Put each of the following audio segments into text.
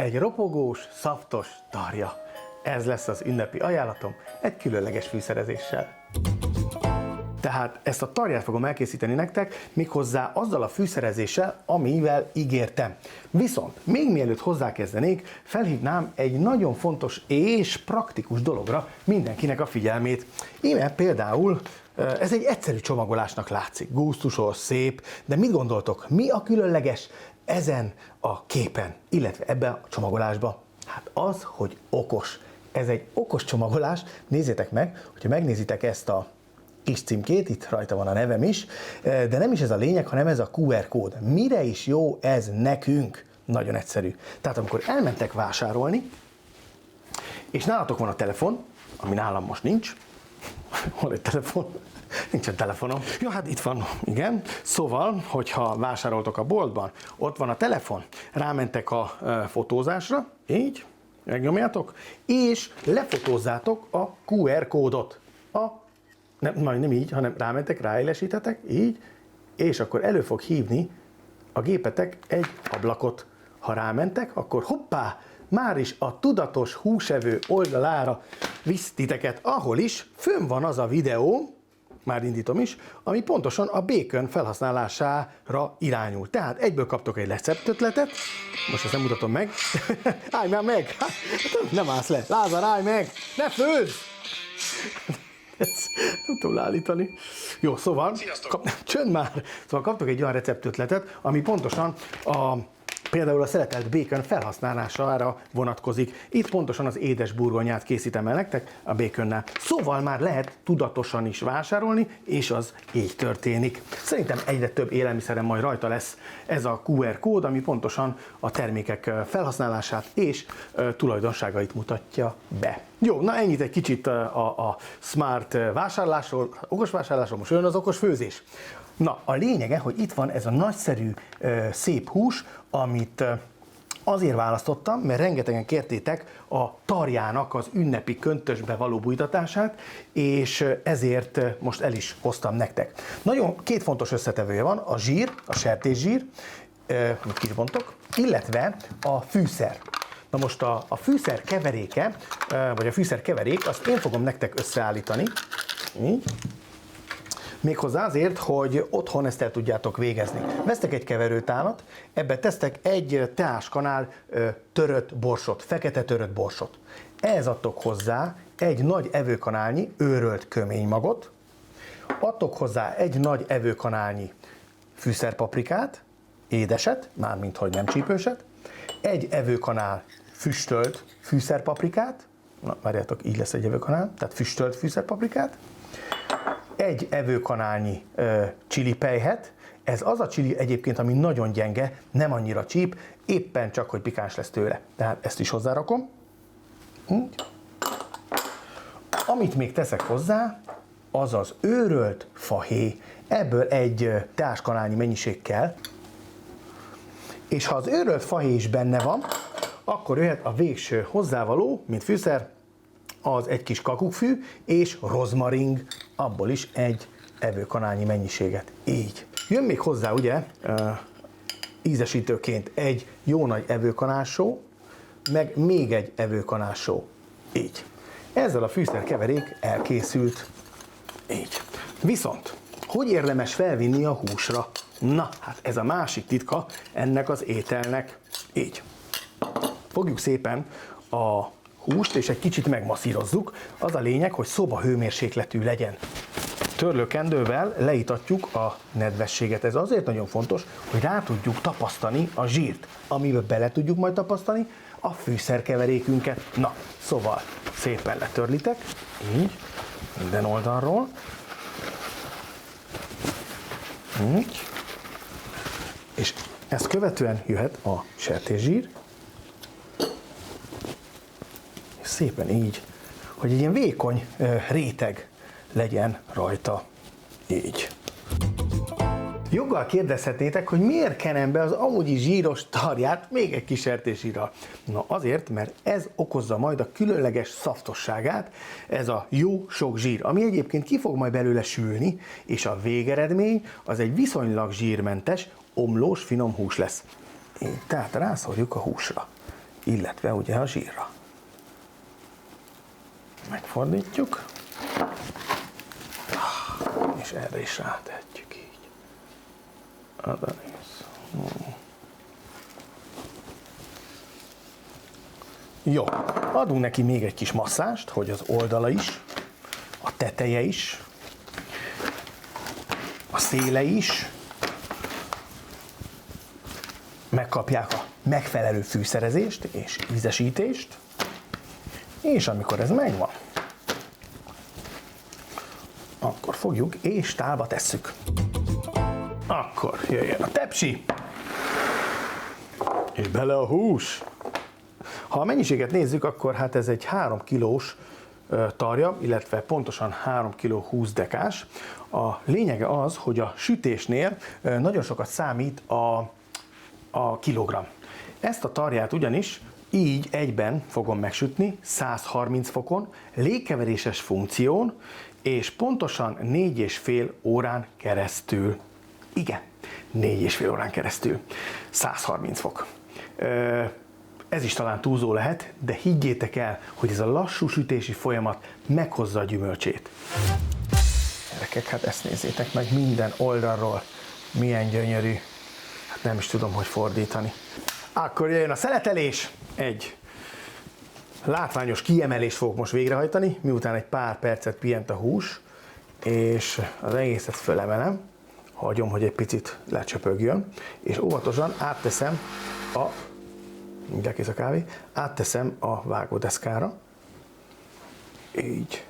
Egy ropogós, szaftos tarja. Ez lesz az ünnepi ajánlatom egy különleges fűszerezéssel. Tehát ezt a tarját fogom elkészíteni nektek, méghozzá azzal a fűszerezéssel, amivel ígértem. Viszont még mielőtt hozzákezdenék, felhívnám egy nagyon fontos és praktikus dologra mindenkinek a figyelmét. Íme például ez egy egyszerű csomagolásnak látszik, gusztusos, szép, de mit gondoltok, mi a különleges ezen a képen, illetve ebben a csomagolásban? Hát az, hogy okos. Ez egy okos csomagolás, nézzétek meg, hogyha megnézitek ezt a kis címkét, itt rajta van a nevem is, de nem is ez a lényeg, hanem ez a QR kód. Mire is jó ez nekünk? Nagyon egyszerű. Tehát amikor elmentek vásárolni, és nálatok van a telefon, ami nálam most nincs, hol egy telefon? Nincsen telefonom. Ja, hát itt van, igen. Szóval, hogyha vásároltok a boltban, ott van a telefon, rámentek a fotózásra, így, megnyomjátok, és lefotózzátok a QR kódot. Nem így, hanem rámentek, ráélesítetek, így, és akkor elő fog hívni a gépetek egy ablakot. Ha rámentek, akkor hoppá, már is a tudatos húsevő oldalára visz titeket, ahol is fönn van az a videó, már indítom is, ami pontosan a békön felhasználására irányul. Tehát egyből kaptok egy receptötletet, most ezt nem mutatom meg, állj már meg, nem állsz le, Lázár, állj meg, ne főzz! Ezt nem tudom állítani. Jó, szóval, csönd már! Szóval kaptok egy olyan receptötletet, ami pontosan például a szeletelt bacon felhasználására vonatkozik. Itt pontosan az édes burgonyát készítem el nektek a baconnál. Szóval már lehet tudatosan is vásárolni, és az így történik. Szerintem egyre több élelmiszeren majd rajta lesz ez a QR kód, ami pontosan a termékek felhasználását és tulajdonságait mutatja be. Jó, na ennyit egy kicsit a smart vásárlásról, okos vásárlásról, most jön az okos főzés. Na, a lényege, hogy itt van ez a nagyszerű, szép hús, amit azért választottam, mert rengetegen kértétek a tarjának az ünnepi köntösbe való bújtatását, és ezért most el is hoztam nektek. Nagyon két fontos összetevője van, a zsír, a sertészsír, amit kisbontok, illetve a fűszer. Na most a fűszer keveréke, vagy a fűszer keverék, azt én fogom nektek összeállítani. Így. Méghozzá azért, hogy otthon ezt el tudjátok végezni. Vesztek egy keverőtálat, ebbe tesztek egy teáskanál törött borsot, fekete törött borsot. Ehhez adtok hozzá egy nagy evőkanálnyi őrölt köménymagot, adtok hozzá egy nagy evőkanálnyi fűszerpaprikát, édeset, mármint hogy nem csípőset, egy evőkanál füstölt fűszerpaprikát, na várjátok, így lesz egy evőkanál, tehát füstölt fűszerpaprikát, egy evőkanálnyi csili-pelyhet, ez az a csili egyébként, ami nagyon gyenge, nem annyira csíp, éppen csak, hogy pikáns lesz tőle. Tehát ezt is hozzárakom. Amit még teszek hozzá, az az őrölt fahéj. Ebből egy teáskanálnyi mennyiség kell. És ha az őrölt fahéj is benne van, akkor jöhet a végső hozzávaló, mint fűszer, az egy kis kakukkfű és rozmaring, abból is egy evőkanálnyi mennyiséget. Így. Jön még hozzá ugye ízesítőként egy jó nagy evőkanálsó, meg még egy evőkanálsó. Így. Ezzel a fűszerkeverék elkészült. Így. Viszont, hogy érdemes felvinni a húsra? Na, hát ez a másik titka ennek az ételnek. Így. Fogjuk szépen a húst, és egy kicsit megmasszírozzuk. Az a lényeg, hogy szobahőmérsékletű legyen. Törlőkendővel leítatjuk a nedvességet. Ez azért nagyon fontos, hogy rá tudjuk tapasztani a zsírt, amiben bele tudjuk majd tapasztani a fűszerkeverékünket. Na, szóval szépen letörlitek, így, minden oldalról. Így. És ezt követően jöhet a sertészsír, szépen így, hogy egy ilyen vékony réteg legyen rajta. Így. Joggal kérdezhetnétek, hogy miért kenem be az amúgyi zsíros tarját még egy kis sertészsírral. Na azért, mert ez okozza majd a különleges szaftosságát, ez a jó sok zsír, ami egyébként ki fog majd belőle sülni, és a végeredmény az egy viszonylag zsírmentes, omlós, finom hús lesz. Így, tehát rászorjuk a húsra. illetve ugye a zsírra. Megfordítjuk, és erre is rátehetjük így. Oda néz. Jó, adunk neki még egy kis masszást, hogy az oldala is, a teteje is, a széle is megkapják a megfelelő fűszerezést és ízesítést, és amikor ez megvan, akkor fogjuk és tálba tesszük. Akkor jöjjön a tepsi, és bele a hús. Ha a mennyiséget nézzük, akkor hát ez egy 3 kilós tarja, illetve pontosan 3 kg 20 dekás. A lényege az, hogy a sütésnél nagyon sokat számít a kilogramm. Ezt a tarját ugyanis így egyben fogom megsütni, 130 fokon, légkeveréses funkción, és pontosan 4,5 órán keresztül. Igen, 4,5 órán keresztül. 130 fok. Ez is talán túlzó lehet, de higgyétek el, hogy ez a lassú sütési folyamat meghozza a gyümölcsét. Gyerekek, hát ezt nézzétek meg minden oldalról. Milyen gyönyörű. Hát nem is tudom, hogy fordítani. Akkor jöjjön a szeletelés. Egy látványos kiemelést fogok most végrehajtani, miután egy pár percet pihent a hús, és az egészet fölemelem, hagyom, hogy egy picit lecsöpögjön, és óvatosan átteszem mindjárt kész a kávé, átteszem a vágódeszkára, így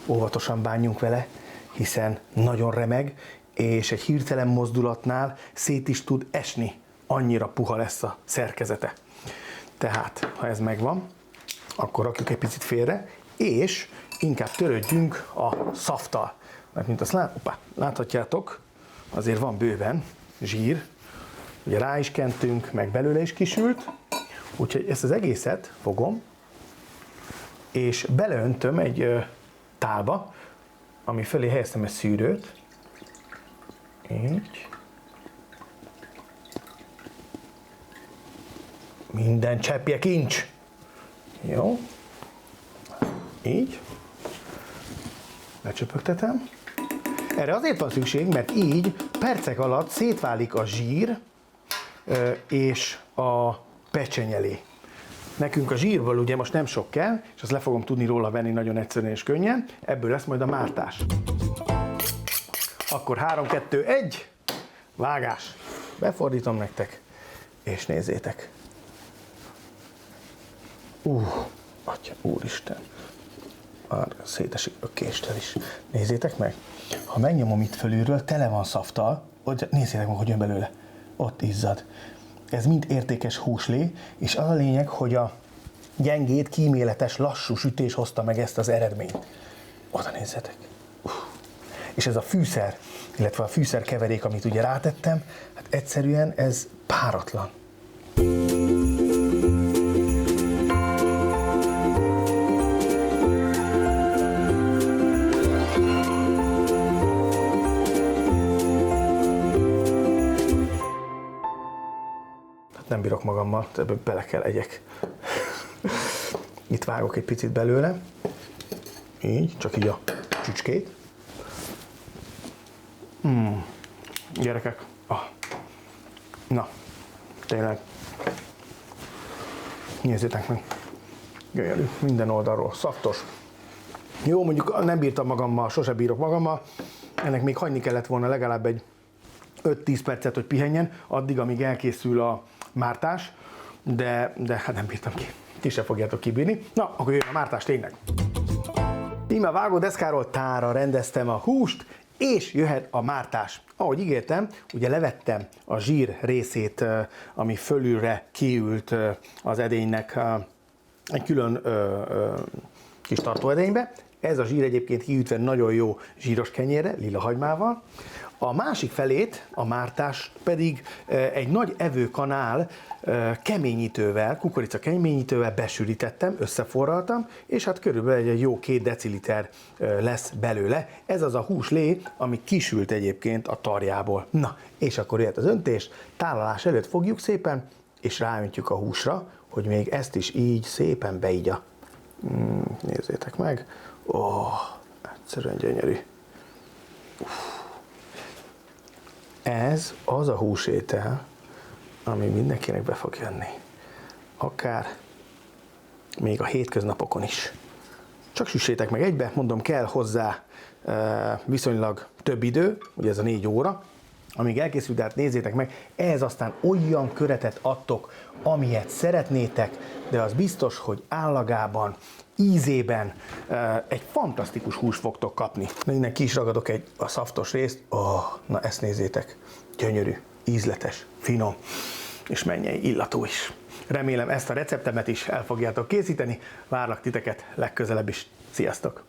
óvatosan bánjunk vele, hiszen nagyon remeg, és egy hirtelen mozdulatnál szét is tud esni, annyira puha lesz a szerkezete. Tehát, ha ez megvan, akkor rakjuk egy picit félre, és inkább törődjünk a szafttal. Mert mint azt láthatjátok, azért van bőven zsír, ugye rá is kentünk, meg belőle is kisült, úgyhogy ezt az egészet fogom, és beleöntöm egy tálba, ami fölé helyeztem egy szűrőt, így. Minden cseppje kincs. Jó. Így. Lecsöpögtetem. Erre azért van szükség, mert így percek alatt szétválik a zsír és a pecsenyelé. Nekünk a zsírból ugye most nem sok kell, és azt le fogom tudni róla venni nagyon egyszerűen és könnyen, ebből lesz majd a mártás. Akkor 3, 2, 1, vágás. Befordítom nektek, és nézzétek. Atya, úristen. Szétesik a késtel is. Nézzétek meg, ha megnyomom itt fölülről, tele van szafttal, nézzétek meg, hogy jön belőle. Ott izzad. Ez mind értékes húslé, és az a lényeg, hogy a gyengét, kíméletes, lassú sütés hozta meg ezt az eredményt. Oda nézzetek. És ez a fűszer, illetve a fűszerkeverék, amit ugye rátettem, hát egyszerűen ez páratlan. Nem bírok magammal, ebből bele kell egyek. Itt vágok egy picit belőle. Így, csak így a csücskét. Gyerekek. Na, tényleg. Nézzétek meg. Gyönyörű, minden oldalról. Szaftos. Jó, mondjuk nem bírtam magammal, sose bírok magammal. Ennek még hagyni kellett volna legalább egy 5-10 percet, hogy pihenjen, addig, amíg elkészül a mártás, de hát nem bírtam ki. Ti se fogjátok kibírni. Na, akkor jöjjön a mártás tényleg. Íme a vágódeszkáról tára rendeztem a húst, és jöhet a mártás. Ahogy ígértem, ugye levettem a zsír részét, ami fölülre kiült az edénynek egy külön kis tartóedénybe. Ez a zsír egyébként kiütve nagyon jó zsíros kenyérre, lila hagymával. A másik felét, a mártás pedig egy nagy evőkanál keményítővel, kukorica keményítővel besűrítettem, összeforraltam, és hát körülbelül egy jó 2 deciliter lesz belőle. Ez az a húslé, ami kisült egyébként a tarjából. Na, és akkor jöhet az öntés, tálalás előtt fogjuk szépen, és ráöntjük a húsra, hogy még ezt is így szépen beigya. Nézzétek meg. Egyszerűen gyönyörű. Ez az a húsétel, ami mindenkinek be fog jönni. Akár még a hétköznapokon is. Csak süssétek meg egybe, mondom, kell hozzá viszonylag több idő, ugye ez a 4 óra, amíg elkészül, de hát nézzétek meg, ehhez aztán olyan köretet adtok, amilyet szeretnétek, de az biztos, hogy állagában, ízében egy fantasztikus húst fogtok kapni. Na, innen ki is ragadok a szaftos részt. Na ezt nézzétek, gyönyörű, ízletes, finom, és mennyei illatú is. Remélem ezt a receptemet is el fogjátok készíteni, várlak titeket legközelebb is. Sziasztok!